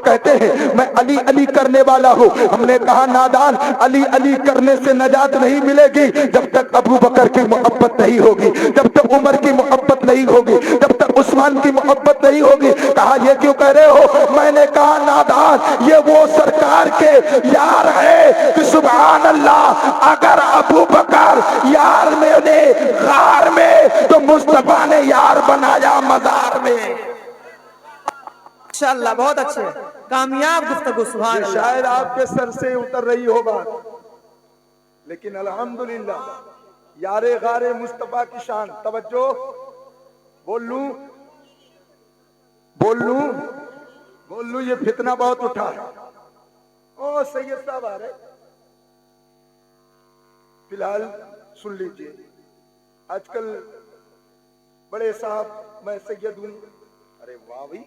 کہتے ہیں میں علی علی کرنے والا ہوں. ہم نے کہا نادان، علی علی کرنے سے نجات نہیں ملے گی جب تک ابو بکر کی محبت نہیں ہوگی، جب تک عمر کی محبت نہیں ہوگی، جب تک عثمان کی محبت نہیں ہوگی. کہا یہ کیوں کہہ رہے ہو؟ میں نے کہا نادان، یہ وہ سرکار کے یار ہے کہ سبحان اللہ، اگر ابو بکر یار میں نے غار میں تو مصطفیٰ نے یار بنایا مزار میں. ماشاءاللہ بہت اچھے، کامیاب گفتگو. سبحان یہ اللہ. شاید آپ کے سر سے اتر رہی ہو بات، لیکن الحمدللہ یار غار مصطفیٰ کی شان. توجہ، بول لوں یہ فتنہ بہت اٹھا ہے. او سید صاحب آ رہے، فی الحال سن لیجئے. آج کل بڑے صاحب میں سید ہوں. ارے واہ بھائی،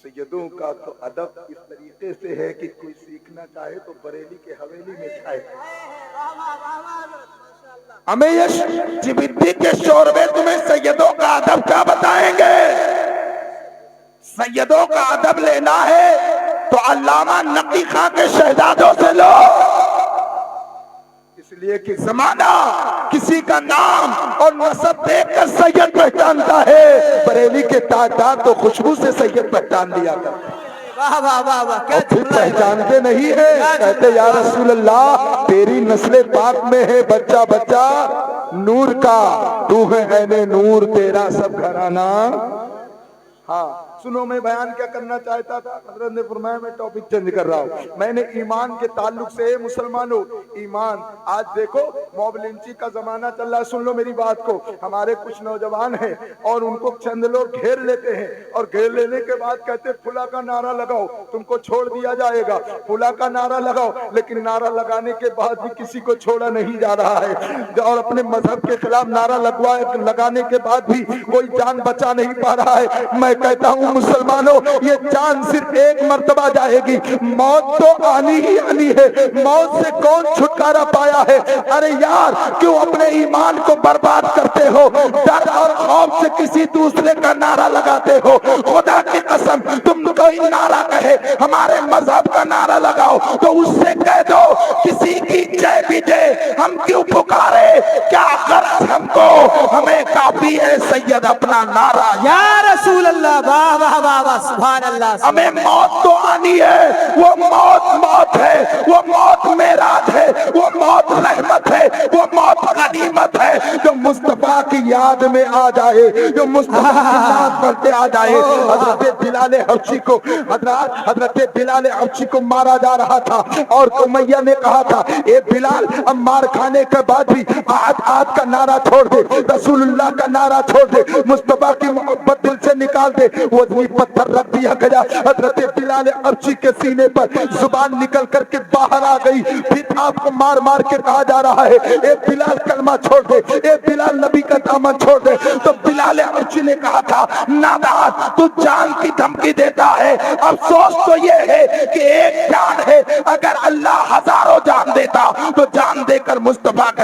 سیدوں کا تو ادب اس طریقے سے ہے کہ کوئی سیکھنا چاہے تو بریلی کے حویلی میں جائے. ہمیں یہ جبتی کے شوربے تمہیں سیدوں کا ادب کیا بتائیں گے؟ سیدوں کا ادب لینا ہے تو علامہ نقی خان کے شہزادوں سے لو، اس لیے کہ زمانہ کسی کا نام اور نسب دیکھ کر سید پہچانتا ہے. بریلی کے تاجدار تو خوشبو سے سید پہچان لیا کرتے، واہ واہ واہ واہ، کیا پھر پہچانتے نہیں ہے. کہتے یا رسول اللہ تیری نسل پاک میں ہے بچہ بچہ نور کا، تو ہے عین نور تیرا سب گھرانہ. ہاں سنو، میں بیان کیا کرنا چاہتا تھا. حضرت نے فرمایا میں ٹاپک چینج کر رہا ہوں. میں نے ایمان کے تعلق سے مسلمانوں، ایمان آج دیکھو موب لنچی کا زمانہ چل رہا ہے. سن لو میری بات کو. ہمارے کچھ نوجوان ہیں اور ان کو چند لوگ گھیر لیتے ہیں اور گھیر لینے کے بعد کہتے فلاں کا نعرہ لگاؤ تم کو چھوڑ دیا جائے گا، فلاں کا نعرہ لگاؤ. لیکن نعرہ لگانے کے بعد بھی کسی کو چھوڑا نہیں جا رہا ہے، اور اپنے مذہب کے خلاف نعرہ لگانے کے بعد بھی کوئی جان بچا نہیں پا رہا ہے. میں کہتا ہوں مسلمانوں، یہ جان صرف ایک مرتبہ جائے گی، موت تو آنی ہی آنی ہے. موت سے کون چھٹکارا پایا ہے؟ ارے یار کیوں اپنے ایمان کو برباد کرتے ہو؟ ڈر اور خوف سے کسی دوسرے کا نعرہ لگاتے ہو. خدا کی قسم تم کوئی نعرہ کہے ہمارے مذہب کا نعرہ لگاؤ تو اس سے کہہ دو کسی کی جے بھی دے، ہم کیوں پکارے؟ کیا غرض ہم کو؟ ہمیں کافی ہے سید اپنا نعرہ. یا رسول اللہ، واہ واہ واہ واہ، سبحان اللہ. ہمیں موت تو آنی ہے، وہ موت ہے، وہ موت معراج ہے، وہ موت رحمت ہے، وہ موت غنیمت ہے جو مصطفیٰ کی یاد میں آ جائے، جو مصطفیٰ کی یاد پڑھتے آ جائے. حضرت بلال حبشی کو حضرت بلال حبشی کو مارا جا رہا تھا اور امیہ نے کہا تھا اے بلال اب مار کھانے کے بعد بھی آد کا نعرہ چھوڑ دے، رسول اللہ کا نعرہ چھوڑ دے، مصطفیٰ کی محبت دل سے نکال دے. وزنی پتھر رکھ دیا گیا، حضرت بلال حبشی کے سینے پر زبان نکل کر کے باہر آ گئی. پھر آپ کو مار مار کے کہا جا رہا ہے اے بلال کلمہ چھوڑ دے، اے بلال نبی کا دامن چھوڑ دے. تو بلال حبشی نے کہا تھا نادان تو جان کی دھمکی دیتا ہے، افسوس تو یہ ہے کہ ایک جان ہے، اگر اللہ ہزاروں جان دیتا تو جان دے کر مصطفیٰ کا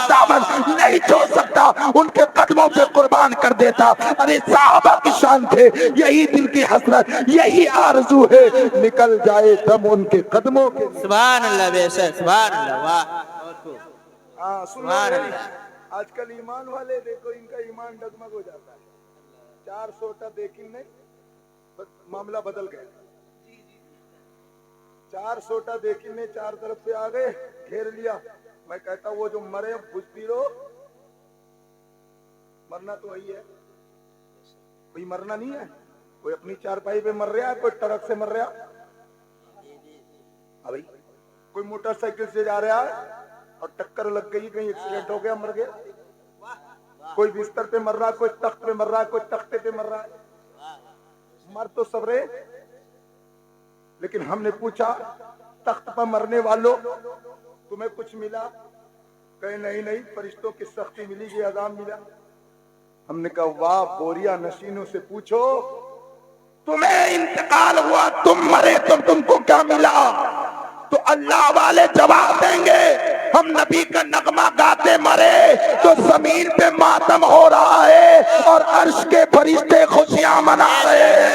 دامن نہیں چھوڑ سکتا، ان کے قدموں پہ قربان کر دیتا. ارے صحابہ کی شان تھے، یہی دل کی حسرت، یہی آرزو ہے نکل جائے دم ان کے قدموں کے. سبحان اللہ، بے شک، سبحان اللہ، واہ. سبحان اللہ. آج کل ایمان والے دیکھو ان کا ایمان ڈگمگ ہو جاتا ہے. 400 دیکھی نہیں، معاملہ بدل گیا. 400 دیکھی نہیں، چار طرف سے آ گئے گھیر لیا. میں کہتا وہ جو مرے بجھتی رہو، مرنا تو وہی ہے، کوئی مرنا نہیں ہے. کوئی اپنی چارپائی پہ مر رہا ہے، کوئی ٹرک سے مر رہا، کوئی موٹر سائیکل سے جا رہا ہے اور ٹکر لگ گئی، کہیں ایکسیڈنٹ ہو گیا مر گیا. کوئی بستر پہ مر رہا ہے، کوئی تخت پہ مر رہا ہے، کوئی تختے پہ مر رہا ہے. مر تو سب رہے. لیکن ہم نے پوچھا تخت پر مرنے والوں تمہیں کچھ ملا؟ کہے نہیں نہیں، فرشتوں کی سختی ملی، یہ عذاب ملا. ہم نے کہا واہ، بوریا نشینوں سے پوچھو تمہیں انتقال ہوا، تم مرے تو تم کو کیا ملا؟ تو اللہ والے جواب دیں گے ہم نبی کا نغمہ گاتے مرے تو زمین پہ ماتم ہو رہا ہے اور عرش کے فرشتے خوشیاں منا رہے ہیں.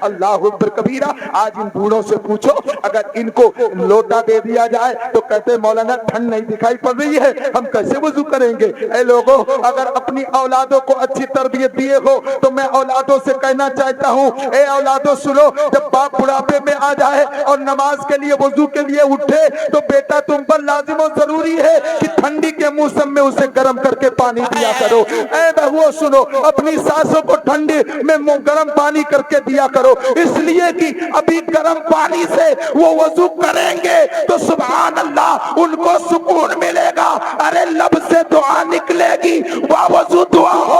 اللہ اکبر کبیرہ. آج ان بوڑھوں سے پوچھو اگر ان کو لوٹا دے دیا جائے تو کہتے مولانا ٹھنڈ نہیں دکھائی پڑ رہی ہے, ہم کیسے وضو کریں گے؟ اے لوگوں, اگر اپنی اولادوں کو اچھی تربیت دیے ہو تو میں اولادوں سے کہنا چاہتا ہوں, اے اولادوں سنو, جب باپ بڑھاپے میں آ جائے اور نماز کے لیے وضو کے لیے اٹھے تو بیٹا تم پر لازم و ضروری ہے کہ ٹھنڈی کے موسم میں اسے گرم کر کے پانی دیا کرو. اے بہوؤں سنو, اپنی ساسوں کو ٹھنڈی میں گرم پانی کر کے دیا کرو, اس لیے کہ ابھی گرم پانی سے وہ وضو کریں گے تو سبحان اللہ ان کو سکون ملے گا. ارے لب سے دعا نکلے گی, وضو دعا